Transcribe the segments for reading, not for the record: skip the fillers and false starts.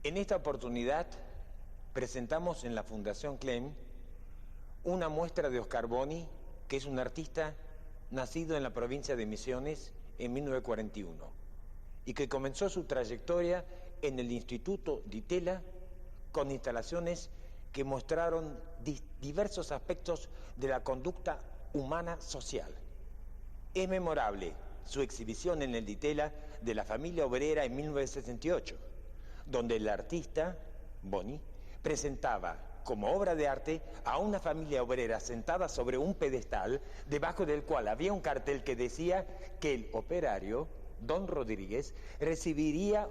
En esta oportunidad presentamos en la Fundación Klemm una muestra de Oscar Boni, que es un artista nacido en la provincia de Misiones en 1941 y que comenzó su trayectoria en el Instituto Di Tella con instalaciones que mostraron diversos aspectos de la conducta humana social. Es memorable su exhibición en el Di Tella de la familia obrera en 1968, donde el artista, Boni, presentaba como obra de arte a una familia obrera sentada sobre un pedestal, debajo del cual había un cartel que decía que el operario, Don Rodríguez, recibiría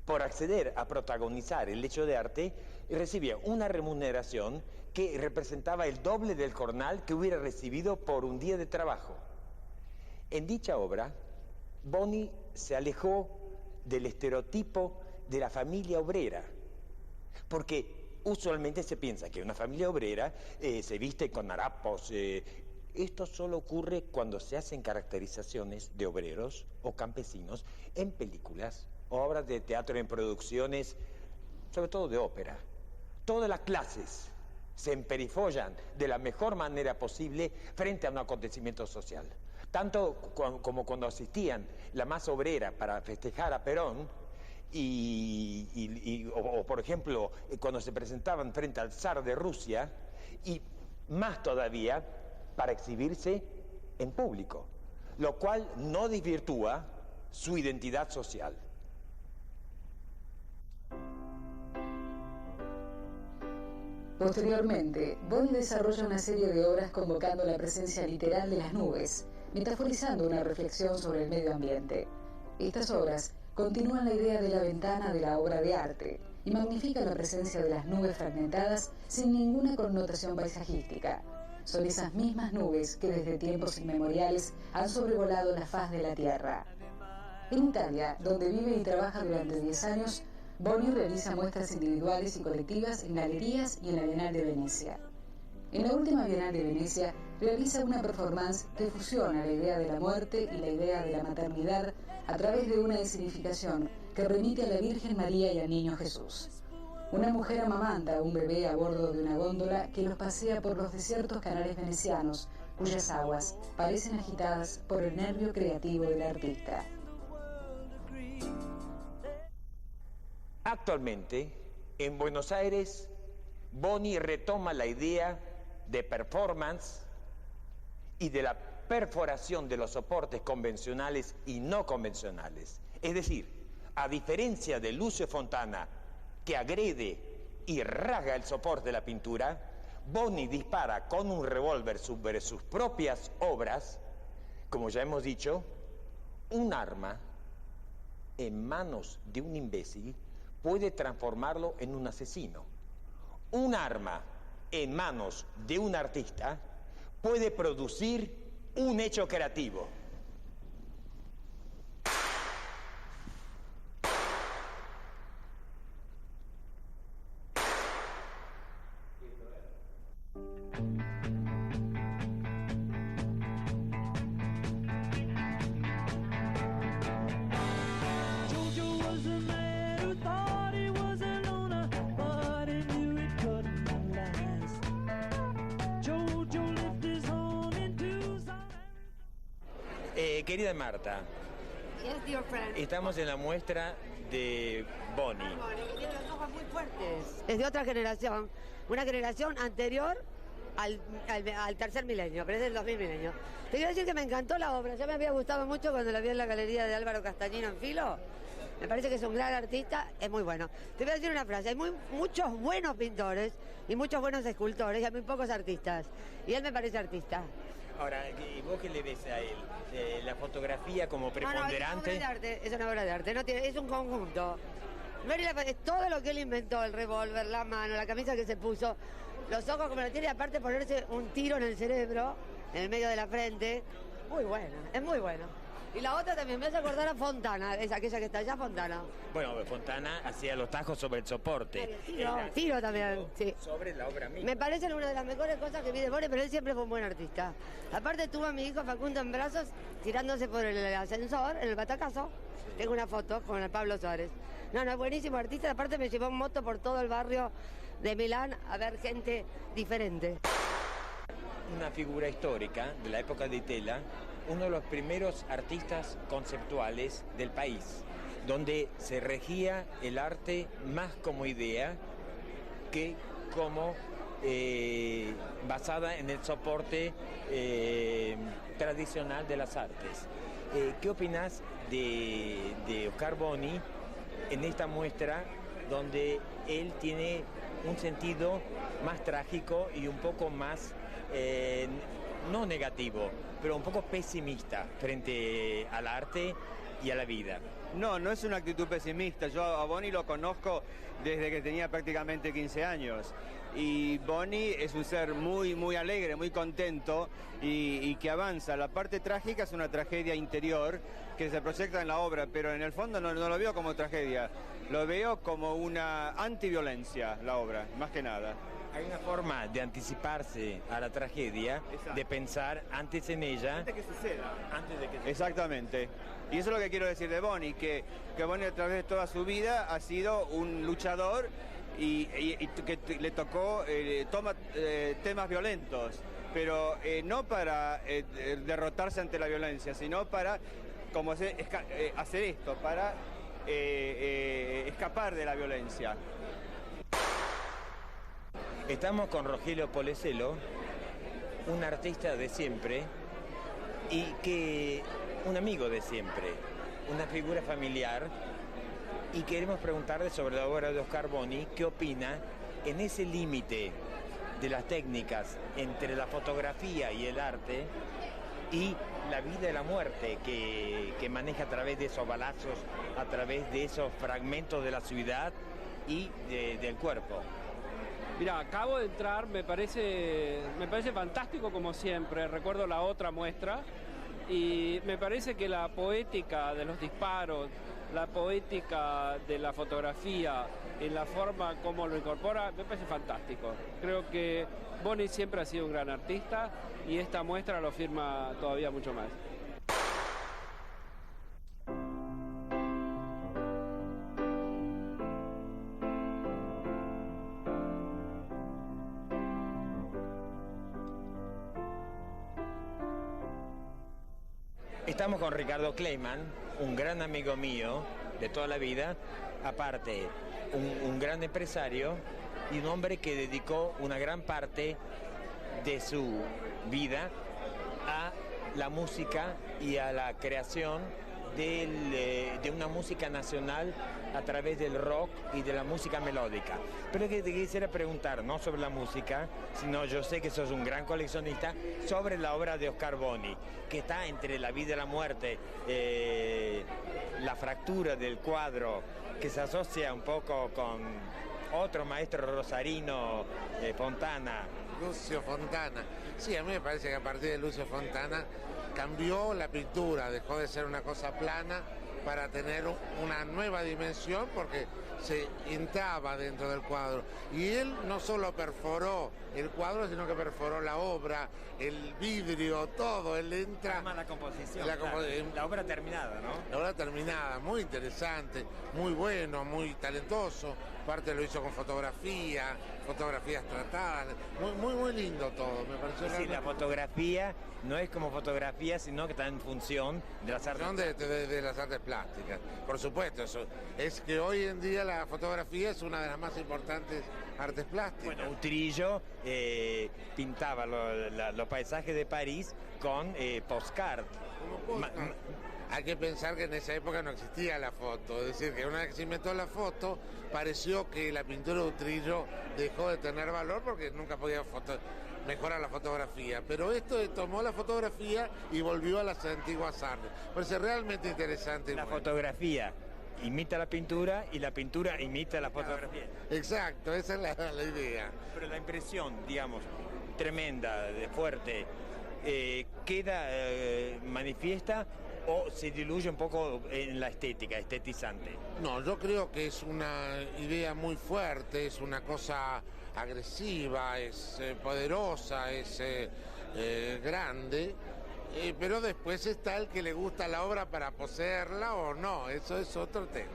por acceder a protagonizar el hecho de arte, recibía una remuneración que representaba el doble del jornal que hubiera recibido por un día de trabajo. En dicha obra, Boni se alejó del estereotipo de la familia obrera, porque usualmente se piensa que una familia obrera se viste con harapos. Esto solo ocurre cuando se hacen caracterizaciones de obreros o campesinos en películas, obras de teatro, en producciones, sobre todo de ópera. Todas las clases se emperifollan de la mejor manera posible frente a un acontecimiento social. Tanto como cuando asistían la masa obrera para festejar a Perón, o por ejemplo, cuando se presentaban frente al zar de Rusia, y más todavía para exhibirse en público, lo cual no desvirtúa su identidad social. Posteriormente, Boni desarrolla una serie de obras convocando la presencia literal de las nubes, metaforizando una reflexión sobre el medio ambiente. Estas obras continúan la idea de la ventana de la obra de arte y magnifican la presencia de las nubes fragmentadas sin ninguna connotación paisajística. Son esas mismas nubes que desde tiempos inmemoriales han sobrevolado la faz de la Tierra. En Italia, donde vive y trabaja durante 10 años, Boni realiza muestras individuales y colectivas en galerías y en la Bienal de Venecia. En la última Bienal de Venecia realiza una performance que fusiona la idea de la muerte y la idea de la maternidad a través de una escenificación que remite a la Virgen María y al Niño Jesús. Una mujer amamanta a un bebé a bordo de una góndola que los pasea por los desiertos canales venecianos, cuyas aguas parecen agitadas por el nervio creativo del artista. Actualmente, en Buenos Aires, Boni retoma la idea de performance y de la perforación de los soportes convencionales y no convencionales. Es decir, a diferencia de Lucio Fontana, que agrede y rasga el soporte de la pintura, Boni dispara con un revólver sobre sus propias obras, como ya hemos dicho, un arma en manos de un imbécil puede transformarlo en un asesino. Un arma en manos de un artista puede producir un hecho creativo. Querida Marta, estamos en la muestra de Boni. Tiene los ojos muy fuertes. Es de otra generación, una generación anterior al tercer milenio, pero es del 2000 milenio. Te quiero decir que me encantó la obra, ya me había gustado mucho cuando la vi en la galería de Álvaro Castañino en Filo. Me parece que es un gran artista, es muy bueno. Te voy a decir una frase, hay muchos buenos pintores y muchos buenos escultores y hay muy pocos artistas. Y él me parece artista. Ahora, ¿y vos qué le ves a él? ¿La fotografía como preponderante? No, es una obra de arte, no tiene, es un conjunto. Es todo lo que él inventó, el revólver, la mano, la camisa que se puso, los ojos como lo tiene, y aparte ponerse un tiro en el cerebro, en el medio de la frente. Muy bueno, es muy bueno. Y la otra también me hace acordar a Fontana, es aquella que está allá, Fontana. Bueno, Fontana hacía los tajos sobre el soporte. Tiro también, sí. Sobre la obra misma. Me parece una de las mejores cosas que vi de Boni, pero él siempre fue un buen artista. Aparte tuvo a mi hijo Facundo en brazos, tirándose por el ascensor, en el batacazo. Tengo una foto con el Pablo Suárez. No, es buenísimo artista. Aparte me llevó en moto por todo el barrio de Milán a ver gente diferente. Una figura histórica de la época de Tella, uno de los primeros artistas conceptuales del país, donde se regía el arte más como idea que como basada en el soporte tradicional de las artes. ¿Qué opinas de Oscar Boni en esta muestra donde él tiene un sentido más trágico y un poco más, no negativo, pero un poco pesimista frente al arte y a la vida? No, no es una actitud pesimista. Yo a Boni lo conozco desde que tenía prácticamente 15 años. Y Boni es un ser muy alegre, muy contento y que avanza. La parte trágica es una tragedia interior que se proyecta en la obra, pero en el fondo no lo veo como tragedia. Lo veo como una antiviolencia, la obra, más que nada. Hay una forma de anticiparse a la tragedia, exacto, de pensar antes en ella. Antes que suceda. Antes de que suceda. Exactamente. Y eso es lo que quiero decir de Boni, que Boni a través de toda su vida ha sido un luchador y que le tocó temas violentos, pero no para derrotarse ante la violencia, sino para hacer esto, para escapar de la violencia. Estamos con Rogelio Polesello, un artista de siempre y un amigo de siempre, una figura familiar, y queremos preguntarle sobre la obra de Oscar Boni, qué opina en ese límite de las técnicas entre la fotografía y el arte y la vida y la muerte que maneja a través de esos balazos, a través de esos fragmentos de la ciudad y del cuerpo. Mira, acabo de entrar, me parece fantástico como siempre. Recuerdo la otra muestra y me parece que la poética de los disparos, la poética de la fotografía, en la forma como lo incorpora, me parece fantástico. Creo que Boni siempre ha sido un gran artista y esta muestra lo firma todavía mucho más. Estamos con Ricardo Kleiman, un gran amigo mío de toda la vida, aparte un gran empresario y un hombre que dedicó una gran parte de su vida a la música y a la creación de una música nacional a través del rock y de la música melódica. Pero que te quisiera preguntar, no sobre la música, sino yo sé que sos un gran coleccionista, sobre la obra de Oscar Boni, que está entre la vida y la muerte, la fractura del cuadro, que se asocia un poco con otro maestro rosarino, Fontana. Lucio Fontana. Sí, a mí me parece que a partir de Lucio Fontana cambió la pintura, dejó de ser una cosa plana para tener una nueva dimensión porque se entraba dentro del cuadro. Y él no solo perforó el cuadro, sino que perforó la obra, el vidrio, todo. Él entra... La composición, la obra terminada, ¿no? La obra terminada, muy interesante, muy bueno, muy talentoso. Parte lo hizo con fotografías tratadas, muy lindo todo, me pareció. Sí, la fotografía no es como fotografía, sino que está en función de las artes. De las artes plásticas, por supuesto. Eso es que hoy en día la fotografía es una de las más importantes artes plásticas. Bueno, Utrillo pintaba los paisajes de París con postcard. Hay que pensar que en esa época no existía la foto, es decir, que una vez que se inventó la foto, pareció que la pintura de Utrillo dejó de tener valor porque nunca podía mejorar la fotografía. Pero esto tomó la fotografía y volvió a las antiguas artes. Parece realmente interesante. La fotografía imita la pintura y la pintura imita la fotografía. Exacto, esa es la idea. Pero la impresión, digamos, tremenda, fuerte, queda manifiesta ¿O se diluye un poco en la estética, estetizante? No, yo creo que es una idea muy fuerte, es una cosa agresiva, es poderosa, es grande, pero después está el que le gusta la obra para poseerla o no, eso es otro tema.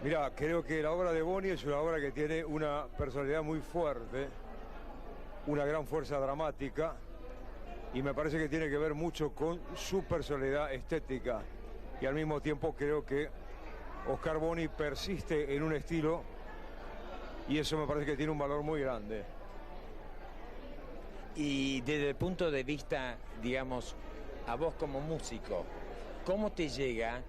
Mira, creo que la obra de Boni es una obra que tiene una personalidad muy fuerte, una gran fuerza dramática, y me parece que tiene que ver mucho con su personalidad estética. Y al mismo tiempo creo que Oscar Boni persiste en un estilo, y eso me parece que tiene un valor muy grande. Y desde el punto de vista, digamos, a vos como músico, ¿cómo te llega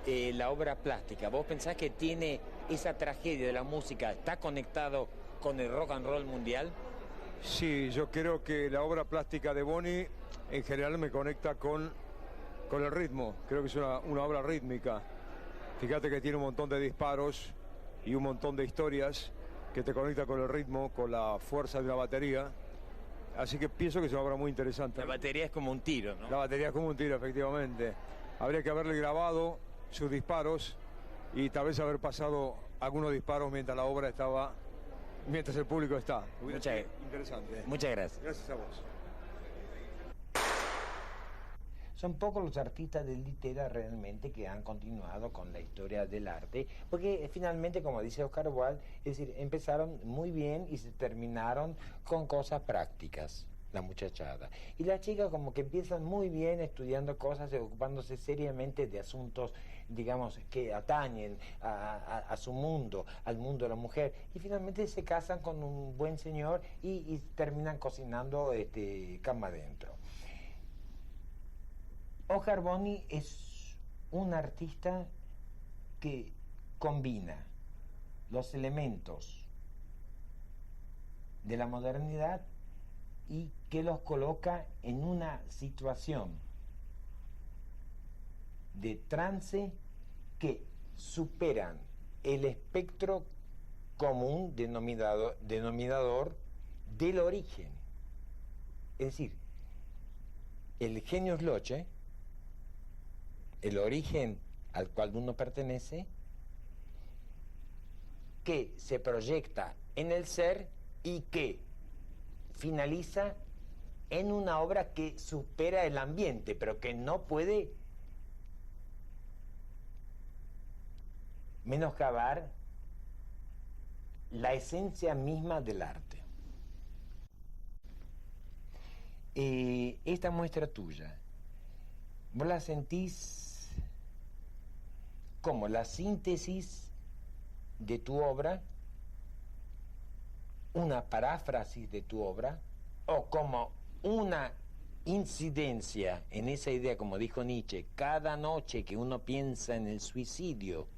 la obra plástica? ¿Vos pensás que tiene esa tragedia de la música, está conectado con el rock and roll mundial? Sí, yo creo que la obra plástica de Boni en general me conecta con el ritmo. Creo que es una obra rítmica. Fíjate que tiene un montón de disparos y un montón de historias que te conecta con el ritmo, con la fuerza de la batería. Así que pienso que es una obra muy interesante. La batería es como un tiro, ¿no? La batería es como un tiro, efectivamente. Habría que haberle grabado sus disparos y tal vez haber pasado algunos disparos mientras el público está. Interesante. Muchas gracias. Gracias a vos. Son pocos los artistas de litera realmente que han continuado con la historia del arte, porque finalmente, como dice Oscar Wilde, es decir, empezaron muy bien y se terminaron con cosas prácticas, la muchachada. Y las chicas como que empiezan muy bien estudiando cosas y ocupándose seriamente de asuntos, digamos, que atañen a su mundo, al mundo de la mujer, y finalmente se casan con un buen señor y terminan cocinando cama adentro. Oscar Boni es un artista que combina los elementos de la modernidad y que los coloca en una situación de trance que superan el espectro común denominador del origen. Es decir, el genius loci, el origen al cual uno pertenece, que se proyecta en el ser y que finaliza en una obra que supera el ambiente, pero que no puede menoscabar la esencia misma del arte. Esta muestra tuya, ¿vos la sentís como la síntesis de tu obra, una paráfrasis de tu obra, o como una incidencia en esa idea, como dijo Nietzsche, cada noche que uno piensa en el suicidio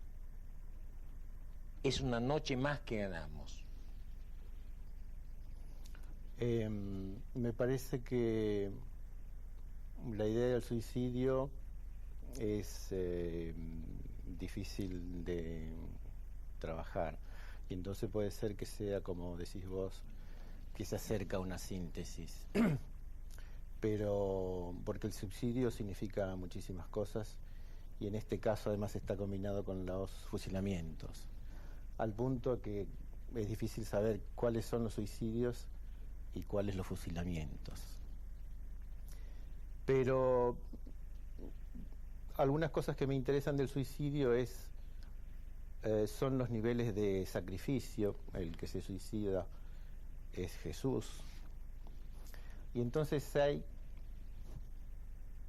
es una noche más que ganamos? Me parece que la idea del suicidio es difícil de trabajar, y entonces puede ser que sea, como decís vos, que se acerca a una síntesis. Pero porque el suicidio significa muchísimas cosas, y en este caso además está combinado con los fusilamientos, al punto que es difícil saber cuáles son los suicidios y cuáles los fusilamientos. Pero algunas cosas que me interesan del suicidio son los niveles de sacrificio. El que se suicida es Jesús. Y entonces hay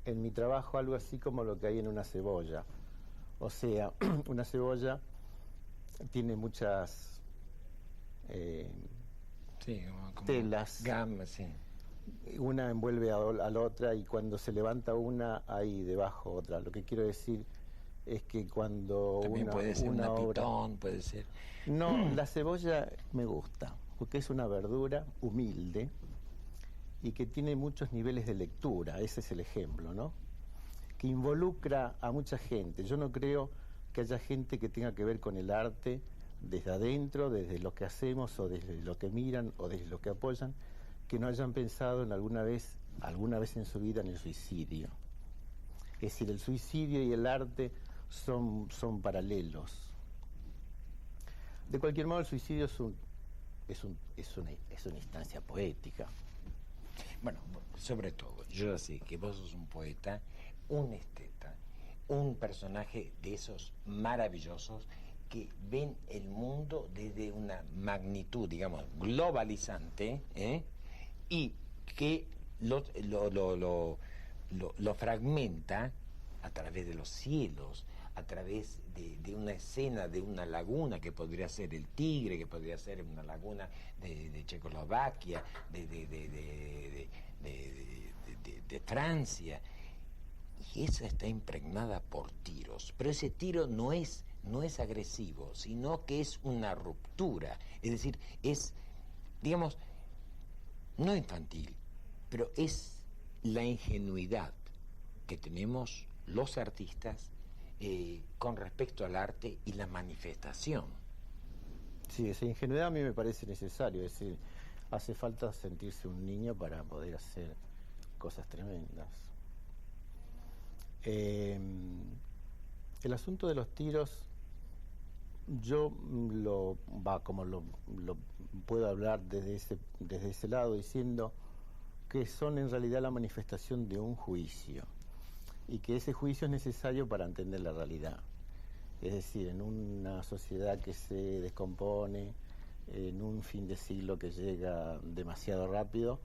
en mi trabajo algo así como lo que hay en una cebolla. O sea, una cebolla tiene muchas como telas. Gamas, sí. Una envuelve a la otra, y cuando se levanta una hay debajo otra. Lo que quiero decir es que cuando también puede ser una pitón, puede ser. No, la cebolla me gusta porque es una verdura humilde y que tiene muchos niveles de lectura. Ese es el ejemplo, ¿no? Que involucra a mucha gente. Yo no creo que haya gente que tenga que ver con el arte desde adentro, desde lo que hacemos o desde lo que miran o desde lo que apoyan, que no hayan pensado en alguna vez alguna vez en su vida en el suicidio. Es decir, el suicidio y el arte son paralelos. De cualquier modo, el suicidio es una instancia poética. Bueno, sobre todo, yo sé que vos sos un poeta, un esteta, un personaje de esos maravillosos que ven el mundo desde una magnitud, digamos, globalizante, y que lo fragmenta a través de los cielos, a través de una escena de una laguna que podría ser el Tigre, que podría ser una laguna de Checoslovaquia, de Francia. Y esa está impregnada por tiros, pero ese tiro no es agresivo, sino que es una ruptura, es decir, es, digamos, no infantil, pero es la ingenuidad que tenemos los artistas con respecto al arte y la manifestación. Sí, esa ingenuidad a mí me parece necesario, es decir, hace falta sentirse un niño para poder hacer cosas tremendas. El asunto de los tiros, yo lo puedo hablar desde ese lado, diciendo que son en realidad la manifestación de un juicio, y que ese juicio es necesario para entender la realidad. Es decir, en una sociedad que se descompone, en un fin de siglo que llega demasiado rápido,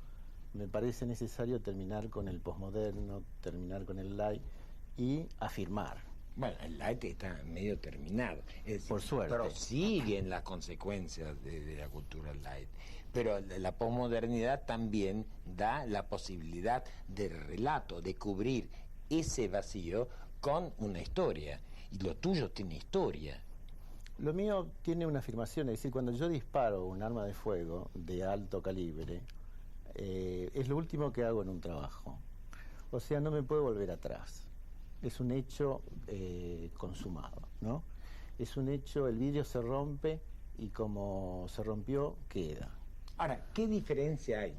me parece necesario terminar con el posmoderno, terminar con el light y afirmar. Bueno, el light está medio terminado. Es decir, por suerte. Pero siguen las consecuencias de la cultura light. Pero la posmodernidad también da la posibilidad de relato, de cubrir ese vacío con una historia. Y lo tuyo tiene historia. Lo mío tiene una afirmación, es decir, cuando yo disparo un arma de fuego de alto calibre, es lo último que hago en un trabajo. O sea, no me puedo volver atrás. Es un hecho consumado, ¿no? Es un hecho, el vidrio se rompe y como se rompió, queda. Ahora, ¿qué diferencia hay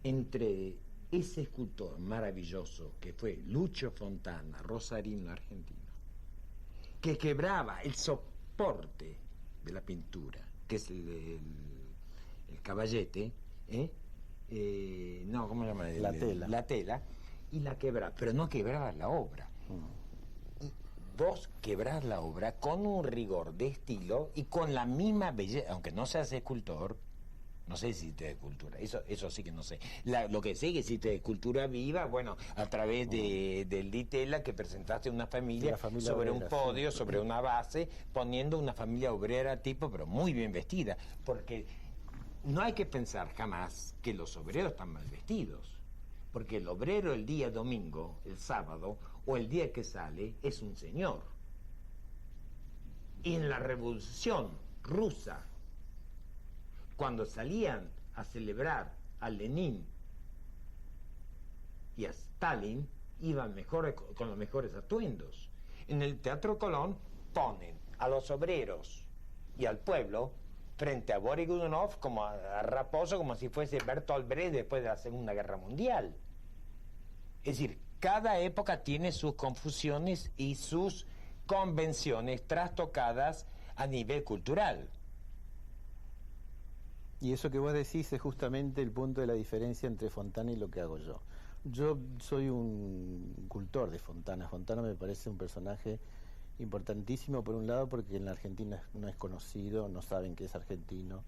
entre ese escultor maravilloso que fue Lucio Fontana, rosarino argentino, que quebraba el soporte de la pintura, que es el caballete, no, ¿cómo se llama? La tela, y la quebraba, pero no quebraba la obra. Y vos quebrás la obra con un rigor de estilo y con la misma belleza, aunque no seas escultor. No sé si hiciste escultura, eso sí que no sé. Lo que sé es que hiciste escultura viva, bueno, a través del Ditela, que presentaste una familia sobre obrera, un podio, sí, sobre una base, poniendo una familia obrera tipo, pero muy bien vestida. Porque no hay que pensar jamás que los obreros están mal vestidos. Porque el obrero el día domingo, el sábado, o el día que sale, es un señor. Y en la Revolución Rusa, cuando salían a celebrar a Lenin y a Stalin, iban con los mejores atuendos. En el Teatro Colón ponen a los obreros y al pueblo frente a Boris Godunov como a Raposo, como si fuese Bertolt Brecht después de la Segunda Guerra Mundial. Es decir, cada época tiene sus confusiones y sus convenciones trastocadas a nivel cultural. Y eso que vos decís es justamente el punto de la diferencia entre Fontana y lo que hago yo. Yo soy un cultor de Fontana. Fontana me parece un personaje importantísimo, por un lado, porque en la Argentina no es conocido, no saben que es argentino.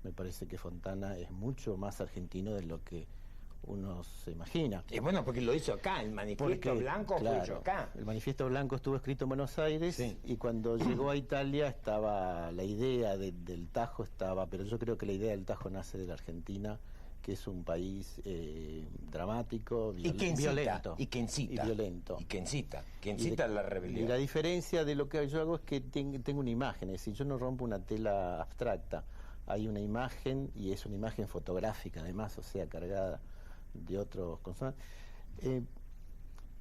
Me parece que Fontana es mucho más argentino de lo que uno se imagina. Es bueno, porque lo hizo acá, el Manifiesto Blanco fue hecho acá. El Manifiesto Blanco estuvo escrito en Buenos Aires, sí, y cuando llegó a Italia estaba la idea del Tajo, pero yo creo que la idea del Tajo nace de la Argentina, que es un país dramático, violento. Y que incita. Y violento. Y que incita a la rebelión. Y la diferencia de lo que yo hago es que tengo una imagen, es decir, yo no rompo una tela abstracta, hay una imagen, y es una imagen fotográfica además, o sea, cargada de otros consonantes.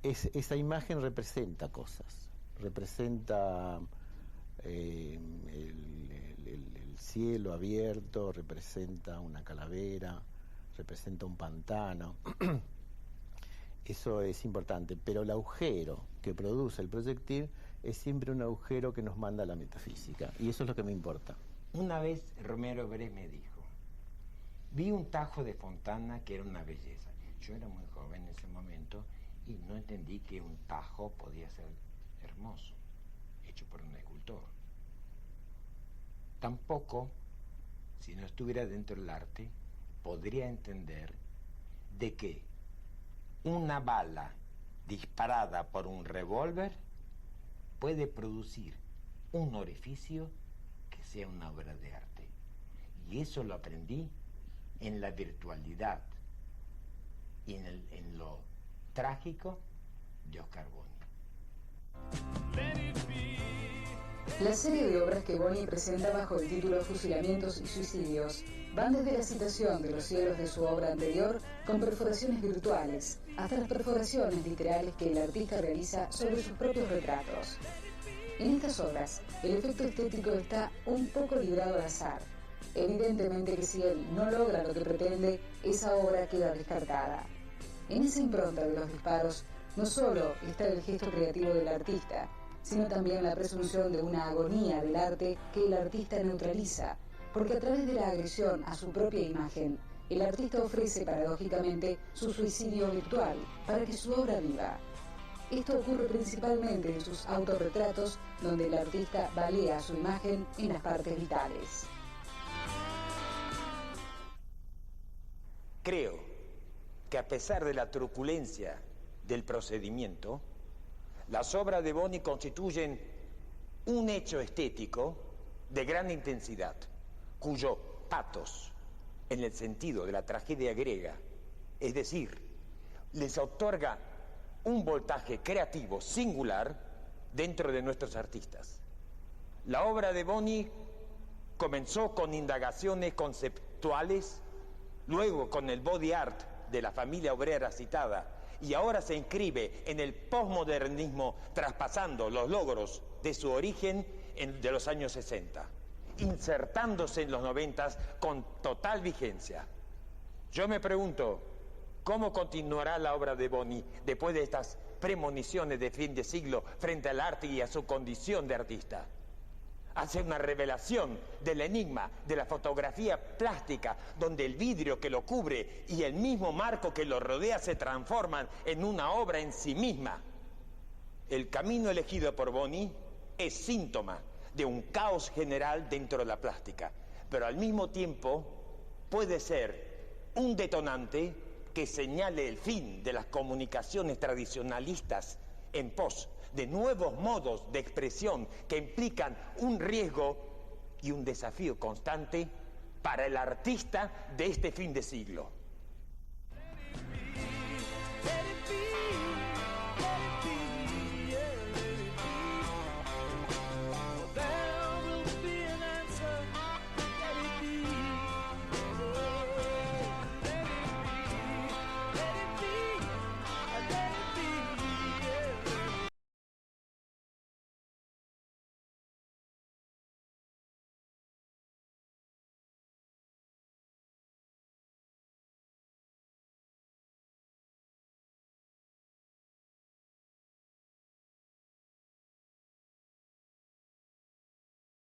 Esa imagen representa cosas, representa el cielo abierto, representa una calavera, representa un pantano, Eso es importante, pero el agujero que produce el proyectil es siempre un agujero que nos manda a la metafísica, y eso es lo que me importa. Una vez Romero Brest me dijo, vi un tajo de Fontana que era una belleza. Yo era muy joven en ese momento y no entendí que un tajo podía ser hermoso, hecho por un escultor. Tampoco, si no estuviera dentro del arte, podría entender de que una bala disparada por un revólver puede producir un orificio que sea una obra de arte. Y eso lo aprendí en la virtualidad y en lo trágico de Oscar Boni. La serie de obras que Boni presenta bajo el título Fusilamientos y Suicidios van desde la citación de los cielos de su obra anterior con perforaciones virtuales hasta las perforaciones literales que el artista realiza sobre sus propios retratos. En estas obras, el efecto estético está un poco librado al azar. Evidentemente que si él no logra lo que pretende, esa obra queda descartada. En esa impronta de los disparos, no solo está el gesto creativo del artista, sino también la presunción de una agonía del arte que el artista neutraliza, porque a través de la agresión a su propia imagen, el artista ofrece paradójicamente su suicidio virtual para que su obra viva. Esto ocurre principalmente en sus autorretratos, donde el artista balea su imagen en las partes vitales. Creo que a pesar de la truculencia del procedimiento, las obras de Boni constituyen un hecho estético de gran intensidad, cuyo pathos, en el sentido de la tragedia griega, es decir, les otorga un voltaje creativo singular dentro de nuestros artistas. La obra de Boni comenzó con indagaciones conceptuales, luego con el body art de la familia obrera citada, y ahora se inscribe en el posmodernismo traspasando los logros de su origen de los años 60, insertándose en los 90 con total vigencia. Yo me pregunto, ¿cómo continuará la obra de Boni después de estas premoniciones de fin de siglo frente al arte y a su condición de artista? Hace una revelación del enigma de la fotografía plástica, donde el vidrio que lo cubre y el mismo marco que lo rodea se transforman en una obra en sí misma. El camino elegido por Boni es síntoma de un caos general dentro de la plástica, pero al mismo tiempo puede ser un detonante que señale el fin de las comunicaciones tradicionalistas en pos de nuevos modos de expresión que implican un riesgo y un desafío constante para el artista de este fin de siglo.